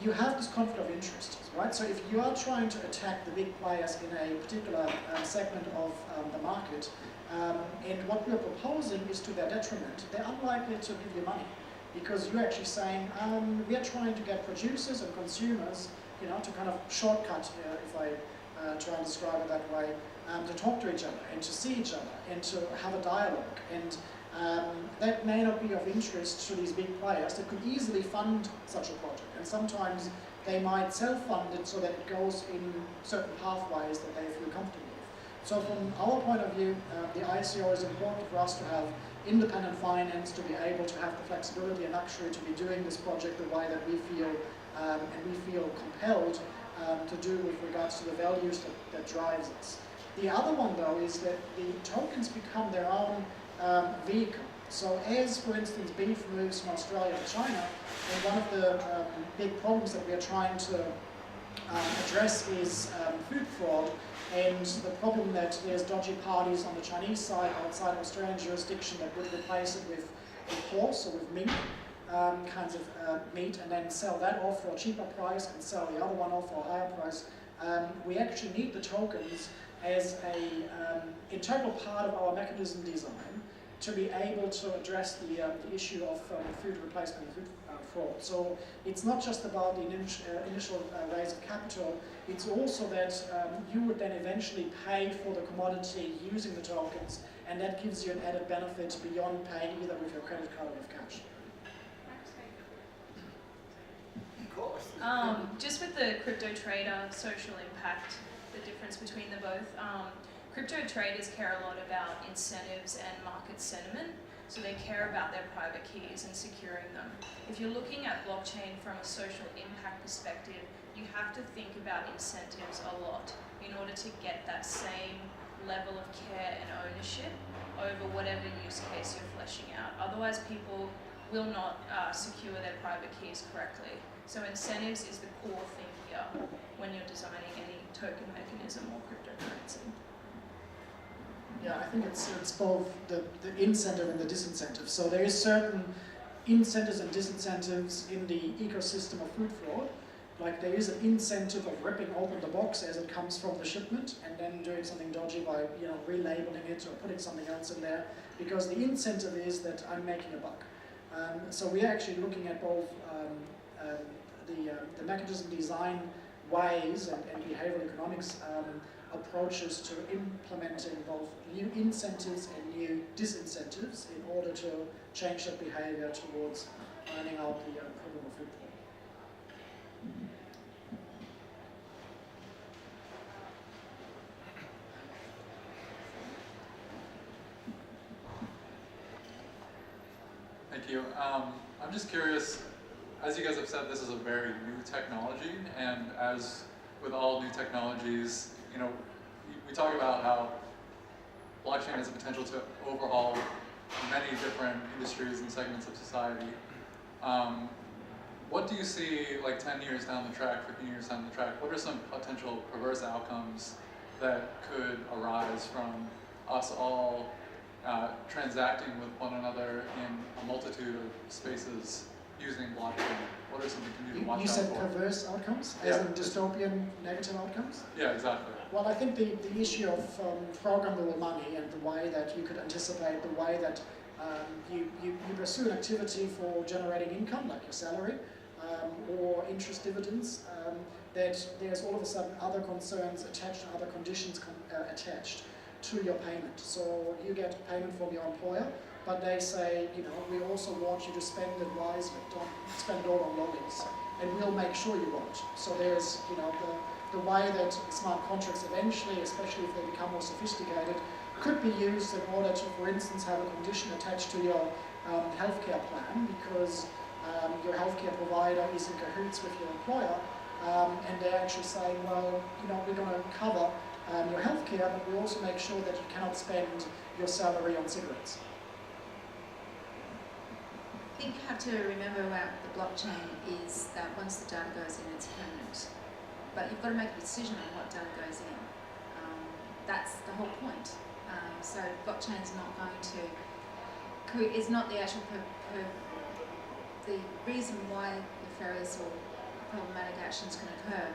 you have this conflict of interest, right? So if you are trying to attack the big players in a particular segment of the market, and what we're proposing is to their detriment, they're unlikely to give you money, because you're actually saying, we are trying to get producers and consumers, to kind of shortcut, if I try and describe it that way, to talk to each other and to see each other and to have a dialogue. And that may not be of interest to these big players that could easily fund such a project. And sometimes they might self-fund it so that it goes in certain pathways that they feel comfortable with. So from our point of view, the ICO is important for us to have independent finance, to be able to have the flexibility and luxury to be doing this project the way that we feel and we feel compelled to do with regards to the values that drives us. The other one, though, is that the tokens become their own vehicle. So as, for instance, beef moves from Australia to China, and one of the big problems that we are trying to address is food fraud, and the problem that there's dodgy parties on the Chinese side outside Australian jurisdiction that would replace it with horse or with mink kinds of meat, and then sell that off for a cheaper price and sell the other one off for a higher price. We actually need the tokens as a integral part of our mechanism design to be able to address the issue of food replacement and food fraud. So it's not just about the initial raise of capital, it's also that you would then eventually pay for the commodity using the tokens, and that gives you an added benefit beyond paying either with your credit card or with cash. Just with the crypto trader social impact, the difference between the both, crypto traders care a lot about incentives and market sentiment, so they care about their private keys and securing them. If you're looking at blockchain from a social impact perspective, you have to think about incentives a lot in order to get that same level of care and ownership over whatever use case you're fleshing out. Otherwise, people will not secure their private keys correctly. So incentives is the core thing here when you're designing any token mechanism or cryptocurrency. Yeah, I think it's both the incentive and the disincentive. So there is certain incentives and disincentives in the ecosystem of food fraud. Like there is an incentive of ripping open the box as it comes from the shipment and then doing something dodgy by relabeling it or putting something else in there, because the incentive is that I'm making a buck. So we're actually looking at both the mechanism design ways and behavioral economics approaches to implementing both new incentives and new disincentives in order to change that behavior towards ironing out the problem of food fraud. Thank you. I'm just curious, as you guys have said, this is a very new technology, and as with all new technologies, we talk about how blockchain has the potential to overhaul many different industries and segments of society. What do you see like 10 years down the track, 15 years down the track? What are some potential perverse outcomes that could arise from us all transacting with one another in a multitude of spaces using blockchain? What are some things we need to watch out for? You said perverse outcomes, as in dystopian negative outcomes? Yeah, exactly. Well, I think the issue of programmable money and the way that you could anticipate the way that you pursue an activity for generating income, like your salary, or interest dividends, that there's all of a sudden other concerns attached and other conditions attached to your payment. So you get payment from your employer, but they say, we also want you to spend it wisely, don't spend it all on lollies, and we'll make sure you won't. So there's, the way that smart contracts eventually, especially if they become more sophisticated, could be used in order to, for instance, have a condition attached to your healthcare plan, because your healthcare provider is in cahoots with your employer, and they're actually saying, well, we're going to cover your healthcare, but we also make sure that you cannot spend your salary on cigarettes. I think you have to remember about the blockchain is that once the data goes in, it's permanent. But you've got to make a decision on what data goes in. That's the whole point. So blockchain is not going to, it's not the actual, the reason why nefarious or problematic transactions can occur.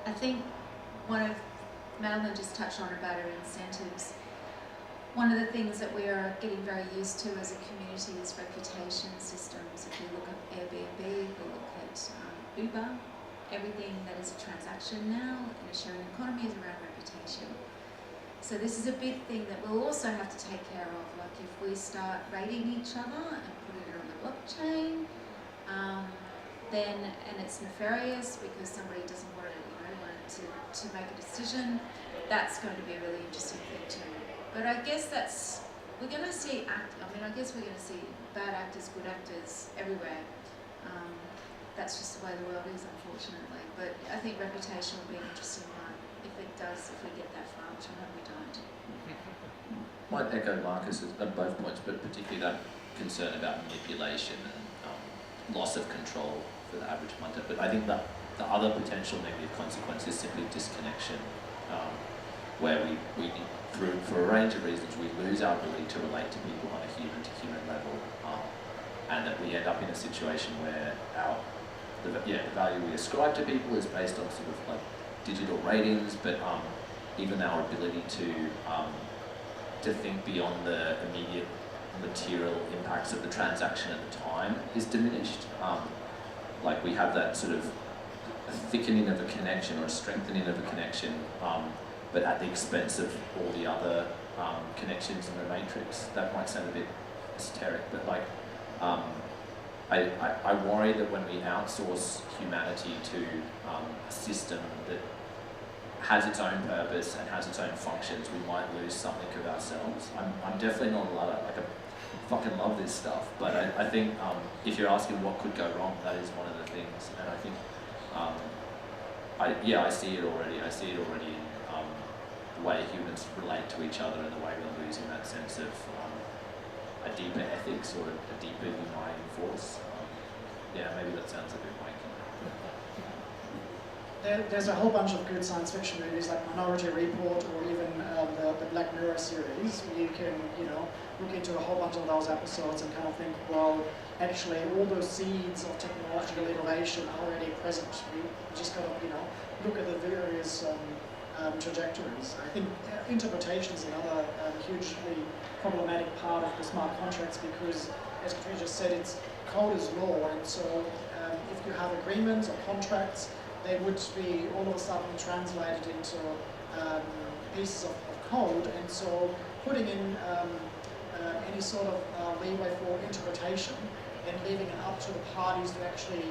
I think one of Madeline just touched on about her incentives. One of the things that we are getting very used to as a community is reputation systems. If you look at Airbnb, you look at Uber, everything that is a transaction now in a sharing economy is around reputation. So this is a big thing that we'll also have to take care of. Like if we start rating each other and putting it on the blockchain, then, and it's nefarious because somebody doesn't want to make a decision, that's going to be a really interesting thing too. But I guess we're going to see I guess we're going to see bad actors, good actors everywhere. That's just the way the world is, unfortunately. But I think reputation will be an interesting one if we get that far, which I hope we don't. Might echo Marcus at both points, but particularly that concern about manipulation and loss of control for the average punter. But I think that the other potential negative consequence is simply disconnection, where we for a range of reasons, we lose our ability to relate to people on a human-to-human level, and that we end up in a situation where the value we ascribe to people is based on sort of like digital ratings, but even our ability to think beyond the immediate material impacts of the transaction at the time is diminished. Like we have that sort of thickening of a connection or a strengthening of a connection, but at the expense of all the other connections in the matrix. That might sound a bit esoteric, but like I worry that when we outsource humanity to a system that has its own purpose and has its own functions, we might lose something of ourselves. I'm definitely not a lot of, I fucking love this stuff, but I think if you're asking what could go wrong, that is one of the things, and I think I see it already. I see it already in the way humans relate to each other and the way we're losing that sense of a deeper ethics or a deeper uniting force. Maybe that sounds a bit wanky. There's a whole bunch of good science fiction movies like Minority Report or even the Black Mirror series, where you can, look into a whole bunch of those episodes and kind of think, well, actually all those seeds of technological innovation are already present. We just got to, look at the various trajectories. I think interpretation is another hugely problematic part of the smart contracts because, as Katrina just said, code is law, and so if you have agreements or contracts, they would be all of a sudden translated into pieces of code, and so putting in any sort of leeway for interpretation and leaving it up to the parties to actually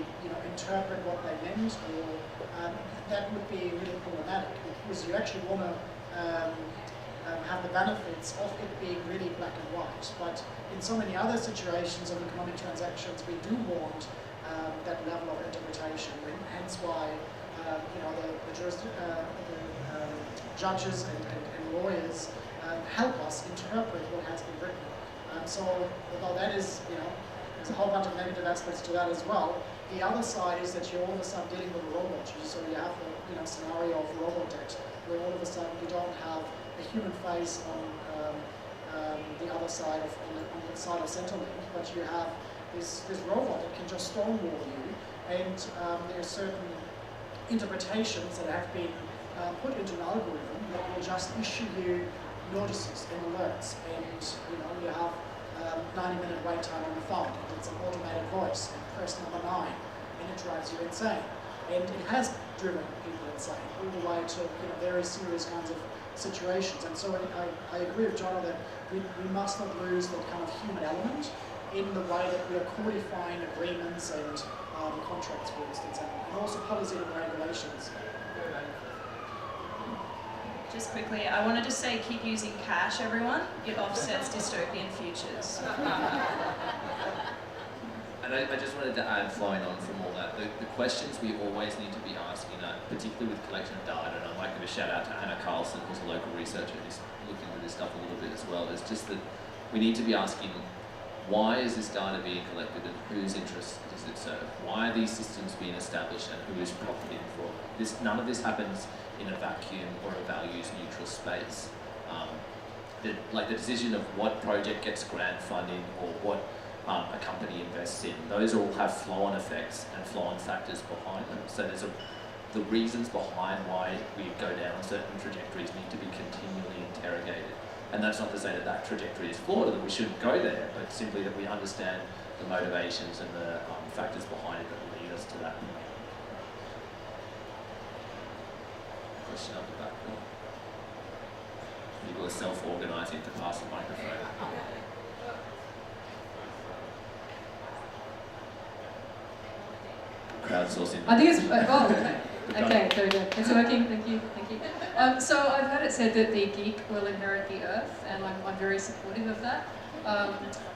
interpret what they meant, or that would be really problematic because you actually want to have the benefits of it being really black and white. But in so many other situations of economic transactions, we do want that level of interpretation, and hence why the judges and lawyers help us interpret what has been written. So although that is, there's a whole bunch of negative aspects to that as well, the other side is that you're all of a sudden dealing with a robot. So you have the scenario of robot debt, where all of a sudden you don't have a human face on the other side on the side of Centrelink, but you have this robot that can just stonewall you, and there are certain interpretations that have been put into an algorithm that will just issue you notices and alerts, and you have 90-minute wait time on the phone. It's an automated voice, and press number 9, and it drives you insane. And it has driven people insane all the way to very serious kinds of situations. And so I agree with John that we must not lose that kind of human element in the way that we are codifying agreements and contracts, for instance, and also policy and regulations. Just quickly, I wanted to say keep using cash, everyone. It offsets dystopian futures. And I just wanted to add, flowing on from all that, the questions we always need to be asking, particularly with collection of data, and I'd like to give a shout out to Anna Carlson, who's a local researcher who's looking into this stuff a little bit as well, is just that we need to be asking, why is this data being collected and whose interest does it serve? Why are these systems being established and who is profiting from this? None of this happens in a vacuum or a values neutral space. The decision of what project gets grant funding or what a company invests in, those all have flow-on effects and flow-on factors behind them. So the reasons behind why we go down certain trajectories need to be continually interrogated. And that's not to say that that trajectory is flawed or that we shouldn't go there, but simply that we understand the motivations and the factors behind it that will lead us to that point. Question up the back there. People are self-organising to pass the microphone. Crowdsourcing. I think it's, okay, there we go. It's working, thank you. So I've heard it said that the geek will inherit the earth, and I'm very supportive of that.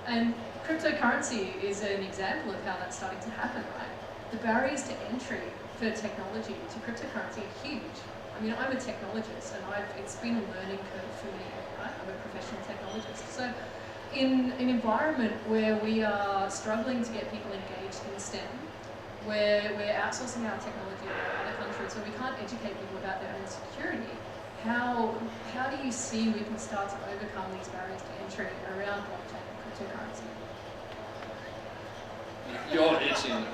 And cryptocurrency is an example of how that's starting to happen, right? The barriers to entry for technology to cryptocurrency are huge. I mean, I'm a technologist, and it's been a learning curve for me, right? I'm a professional technologist. So in an environment where we are struggling to get people engaged in STEM, where we're outsourcing our technology to other countries, where we can't educate people about their own security, how do you see we can start to overcome these barriers to entry around blockchain and cryptocurrency? You're itching.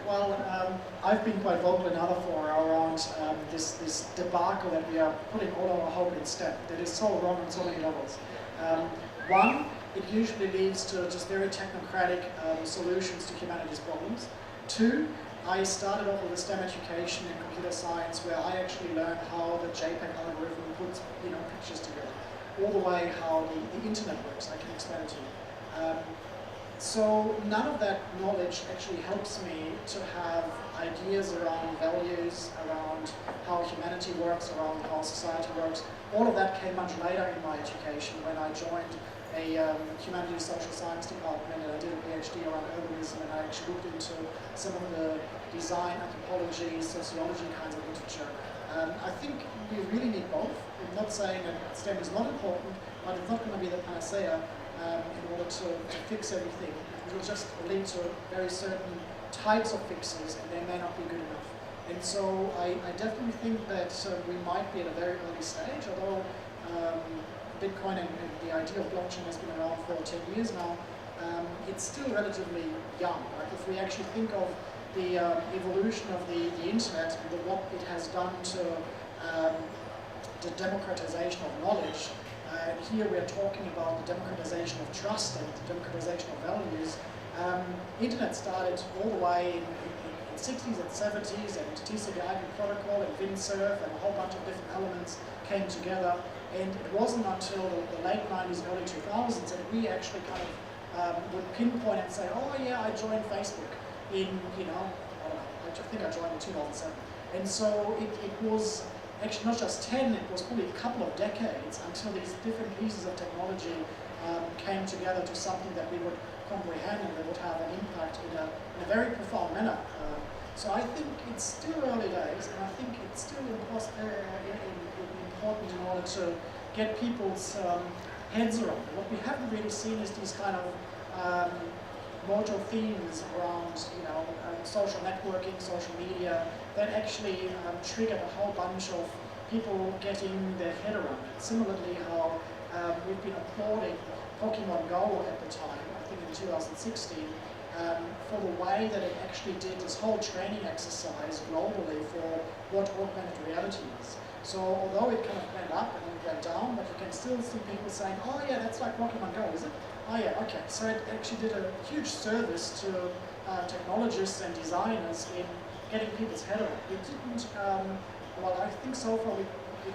Well, I've been quite vocal in other fora around this debacle that we are putting all our hope in STEM. That is so wrong on so many levels. One, it usually leads to just very technocratic solutions to humanity's problems. Two, I started off with a STEM education in computer science where I actually learned how the JPEG algorithm puts pictures together, all the way how the internet works. I can explain it to you. So none of that knowledge actually helps me to have ideas around values, around how humanity works, around how society works. All of that came much later in my education when I joined a humanities social science department, and I did a PhD around urbanism, and I actually looked into some of the design, anthropology, sociology kinds of literature. I think we really need both. I'm not saying that STEM is not important, but it's not going to be the panacea in order to fix everything. It will just lead to very certain types of fixes, and they may not be good enough. And so I definitely think that we might be at a very early stage, although Bitcoin and the idea of blockchain has been around for 10 years now. It's still relatively young. Right? If we actually think of the evolution of the internet and what it has done to the democratization of knowledge, here we're talking about the democratization of trust and the democratization of values. Internet started all the way in the 60s and 70s, and TCP/IP protocol and Windsurf and a whole bunch of different elements came together. And it wasn't until the late 90s, early 2000s that we actually kind of would pinpoint and say, oh yeah, I joined Facebook in, I think I joined in 2007. And so it was actually not just 10, it was probably a couple of decades until these different pieces of technology came together to something that we would comprehend and that would have an impact in a very profound manner. So I think it's still early days, and I think it's still important in order to get people's heads around it. What we haven't really seen is these kind of motor themes around, social networking, social media, that actually triggered a whole bunch of people getting their head around it. Similarly, how we've been applauding Pokemon Go at the time, I think in 2016, for the way that it actually did this whole training exercise globally for what augmented reality is. So although it kind of went up and then went down, but you can still see people saying, oh yeah, that's like Pokemon Go, is it? Oh yeah, okay. So it actually did a huge service to technologists and designers in getting people's head around it. We didn't, I think so far we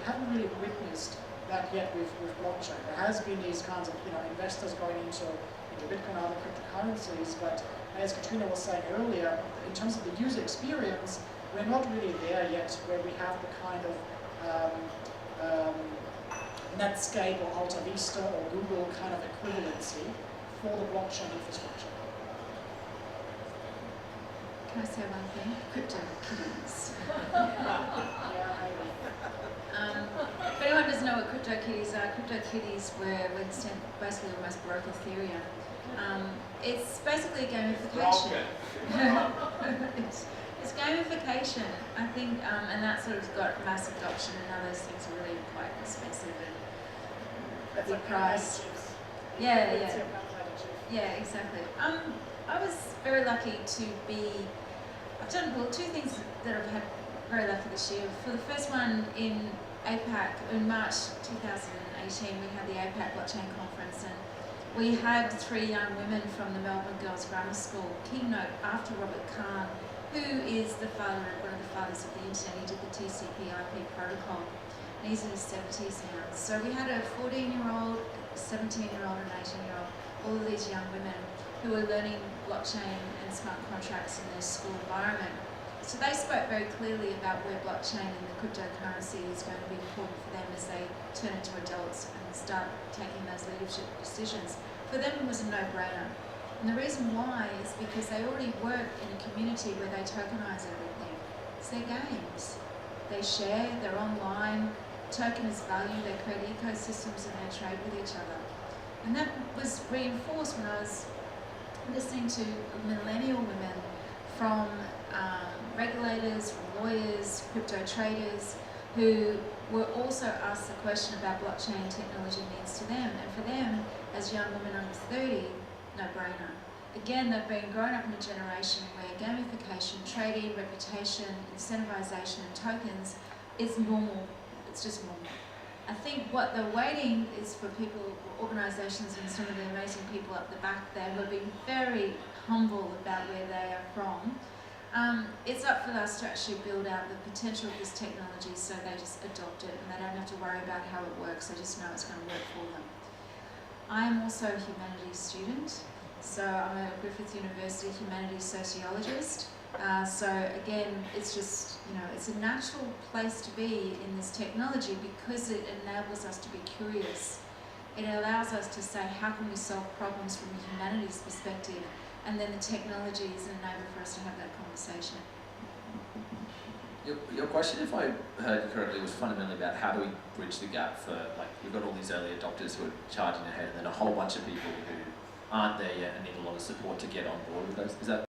haven't really witnessed that yet with blockchain. There has been these kinds of investors going into Bitcoin and other cryptocurrencies, but as Katrina was saying earlier, in terms of the user experience, we're not really there yet where we have the kind of Netscape or Alta Vista or Google kind of equivalency for the blockchain infrastructure. Can I say one thing? Crypto kitties. If anyone doesn't know what crypto kitties were basically almost broke Ethereum. It's basically gamification. It's gamification, I think, and that sort of got mass adoption, and now those things are really quite expensive and big price. Yeah. Yeah, exactly. I was very lucky to be, I've done, well, two things that I've had very lucky this year. For the first one in APAC, in March 2018, we had the APAC Blockchain Conference, and we had 3 young women from the Melbourne Girls Grammar School keynote after Robert Kahn, who is the father of one of the fathers of the internet. He did the TCP/IP protocol, and he's in his 70s now. So we had a 14-year-old, a 17-year-old, and an 18-year-old, all of these young women who were learning blockchain and smart contracts in their school environment. So they spoke very clearly about where blockchain and the cryptocurrency is going to be important for them as they turn into adults and start taking those leadership decisions. For them, it was a no-brainer. And the reason why is because they already work in a community where they tokenize everything. It's their games. They share, they're online, token is value, they create ecosystems and they trade with each other. And that was reinforced when I was listening to millennial women from regulators, from lawyers, crypto traders, who were also asked the question about blockchain technology means to them. And for them, as young women under 30, no-brainer. Again, they've been grown up in a generation where gamification, trading, reputation, incentivization, and tokens is normal. It's just normal. I think what they're waiting is for people, organisations, and some of the amazing people up the back there who have been very humble about where they are from. It's up for us to actually build out the potential of this technology so they just adopt it and they don't have to worry about how it works, they just know it's going to work for them. I am also a humanities student, so I'm a Griffith University humanities sociologist. So again, it's just, it's a natural place to be in this technology because it enables us to be curious. It allows us to say, how can we solve problems from a humanities perspective? And then the technology is an enabler for us to have that conversation. Your question, if I heard you correctly, was fundamentally about how do we bridge the gap for, like, we've got all these early adopters who are charging ahead and then a whole bunch of people who aren't there yet and need a lot of support to get on board with those. Is that